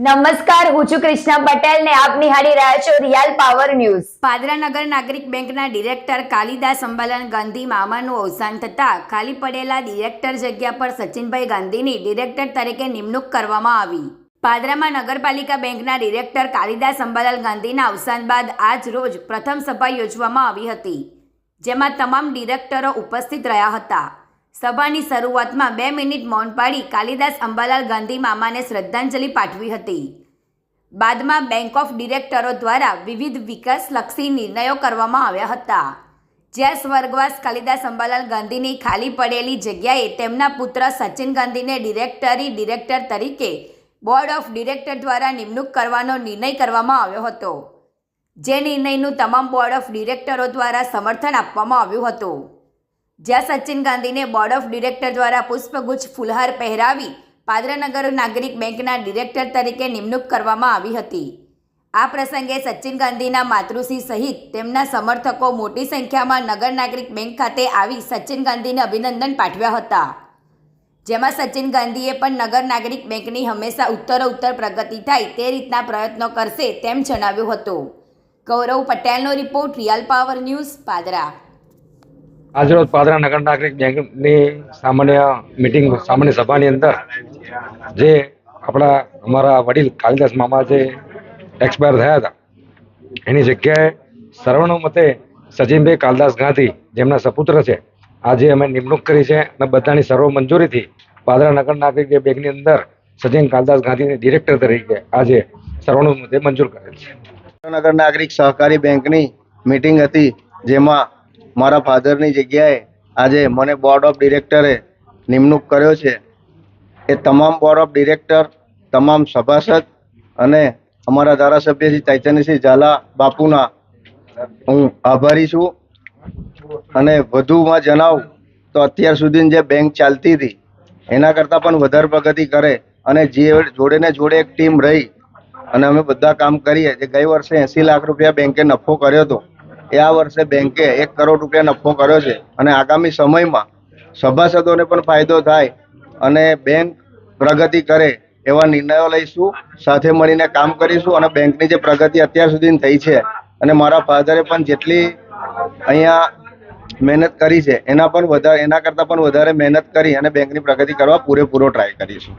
નમસ્કાર, હું છું કૃષ્ણા પટેલ ને આપ નિહાળી રહ્યા છો રિયલ પાવર ન્યૂઝ। પાદરા નગર નાગરિક બેંકના ડિરેક્ટર કાલિદાસ અંબાલાલ ગાંધી મામાનું અવસાન થતાં ખાલી પડેલા ડિરેક્ટર જગ્યા પર સચિનભાઈ ગાંધીની ડિરેક્ટર તરીકે નિમણૂક કરવામાં આવી। પાદરામાં નગરપાલિકા બેંકના ડિરેક્ટર કાલિદાસ અંબાલાલ ગાંધીના અવસાન બાદ આજ રોજ પ્રથમ સભા યોજવામાં આવી હતી, જેમાં તમામ ડિરેક્ટરો ઉપસ્થિત રહ્યા હતા। સભાની શરૂઆતમાં 2 મિનિટ મૌન પાડી કાલિદાસ અંબાલાલ ગાંધી મામાને શ્રદ્ધાંજલિ પાઠવી હતી। બાદમાં બેંક ઓફ ડિરેક્ટરો દ્વારા વિવિધ વિકાસલક્ષી નિર્ણયો કરવામાં આવ્યા હતા, જ્યાં સ્વર્ગવાસ કાલિદાસ અંબાલાલ ગાંધીની ખાલી પડેલી જગ્યાએ તેમના પુત્ર સચિન ગાંધીને ડિરેક્ટર તરીકે બોર્ડ ઓફ ડિરેક્ટર દ્વારા નિમણૂક કરવાનો નિર્ણય કરવામાં આવ્યો હતો, જે નિર્ણયનું તમામ બોર્ડ ઓફ ડિરેક્ટરો દ્વારા સમર્થન આપવામાં આવ્યું હતું। જ્યાં સચિન ગાંધીને બોર્ડ ઓફ ડિરેક્ટર દ્વારા પુષ્પગુચ્છ ફૂલહાર પહેરાવી પાદરા નગર નાગરિક બેંકના ડિરેક્ટર તરીકે નિમણૂક કરવામાં આવી હતી। આ પ્રસંગે સચિન ગાંધીના માતૃશ્રી સહિત તેમના સમર્થકો મોટી સંખ્યામાં નગર નાગરિક બેંક ખાતે આવી સચિન ગાંધીને અભિનંદન પાઠવ્યા હતા, જેમાં સચિન ગાંધીએ પણ નગર નાગરિક બેંકની હંમેશા ઉત્તરોત્તર પ્રગતિ થાય તે રીતના પ્રયત્નો કરશે તેમ જણાવ્યું હતું। ગૌરવ પટેલનો report, real power news, Padra. આજરોજ પાદરા નગર નાગરિક બેંકની સામાન્ય સભાની અંદર જે અમારા વડીલ કાલિદાસ મામા જે એક્સપાયર થયા હતા, એની જગ્યાએ સર્વાનુમતે સચિનભાઈ કાલિદાસ ગાંધી જેમના સપુત્ર છે, આજે અમે નિમણૂક કરી છે અને બધાની સર્વ મંજૂરીથી પાદરા નગર નાગરિક બેંકની અંદર સચિન કાલિદાસ ગાંધીને ડિરેક્ટર તરીકે આજે સર્વાનુમતે મંજૂર કરેલ છે। નગર નાગરિક સહકારી બેંકની મીટિંગ હતી, જેમાં મારા ફાધરની જગ્યાએ આજે મને બોર્ડ ઓફ ડિરેક્ટરે નિમણૂક કર્યો છે। એ તમામ બોર્ડ ઓફ ડિરેક્ટર, તમામ સભાસદ અને અમારા ધારાસભ્ય શ્રી ચૈતન્યસિંહ ઝાલા બાપુના હું આભારી છું। અને વધુમાં જણાવું તો અત્યાર સુધી જે બેંક ચાલતી હતી એના કરતાં પણ વધારે પ્રગતિ કરે અને જે જોડે ને જોડે એક ટીમ રહી અને અમે બધા કામ કરીએ। જે ગઈ વર્ષે 80 લાખ રૂપિયા બેંકે નફો કર્યો હતો, એ આ વર્ષે બેંકે 1 કરોડ રૂપિયા નફો કર્યો છે અને આગામી સમયમાં સભાસદોને પણ ફાયદો થાય અને બેંક પ્રગતિ કરે એવા નિર્ણયો લઈશું, સાથે મળીને કામ કરીશું અને બેંકની જે પ્રગતિ અત્યાર સુધી થઈ છે અને મારા ફાધરે પણ જેટલી અહીંયા મહેનત કરી છે એના કરતાં પણ વધારે મહેનત કરી અને બેંકની પ્રગતિ કરવા પૂરેપૂરો ટ્રાય કરીશું।